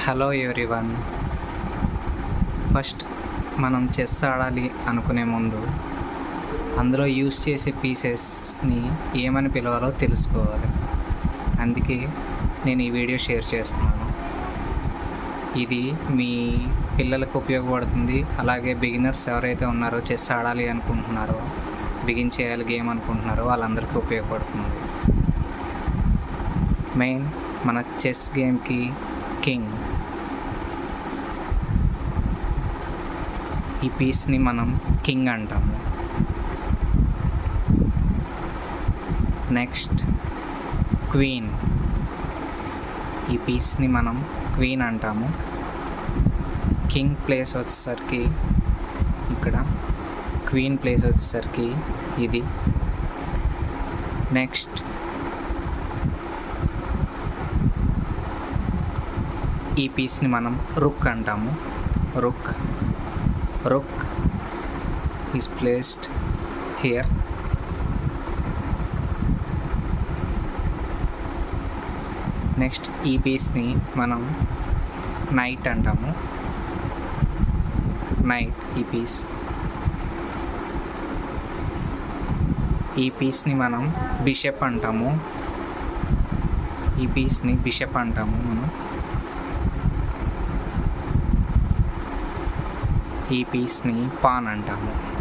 Hello everyone. First మనం chess ఆడాలి అనుకునే ముందు అందులో యూస్ చేసే పీసెస్ని ఏమని పిలవాలో తెలుసుకోవాలి. అందుకే నేను ఈ వీడియో షేర్ చేస్తున్నాను. ఇది మీ పిల్లలకు ఉపయోగపడుతుంది. అలాగే బిగినర్స్ ఎవరైతే ఉన్నారో చెస్ ఆడాలి అనుకుంటున్నారో, బిగిన్ చేయాలి గేమ్ అనుకుంటున్నారో వాళ్ళందరికీ ఉపయోగపడుతుంది. మెయిన్ మన చెస్ గేమ్కి కింగ్. ఈ పీస్ని మనం కింగ్ అంటాము. Next queen. ఈ పీస్ని మనం క్వీన్ అంటాము. కింగ్ ప్లేస్ వచ్చేసరికి ఇక్కడ, క్వీన్ ప్లేస్ వచ్చేసరికి ఇది. నెక్స్ట్ ఈ పీస్ని మనం రుక్ అంటాము. రుక్ ఈజ్ ప్లేస్డ్ హియర్. నెక్స్ట్ ఈ పీస్ని మనం నైట్ అంటాము. నైట్ ఈ పీస్ని మనం బిషప్ అంటాము. ఈ పీస్ని బిషప్ అంటాము మనం. ఈ పీస్ని పాన్ అంటాము.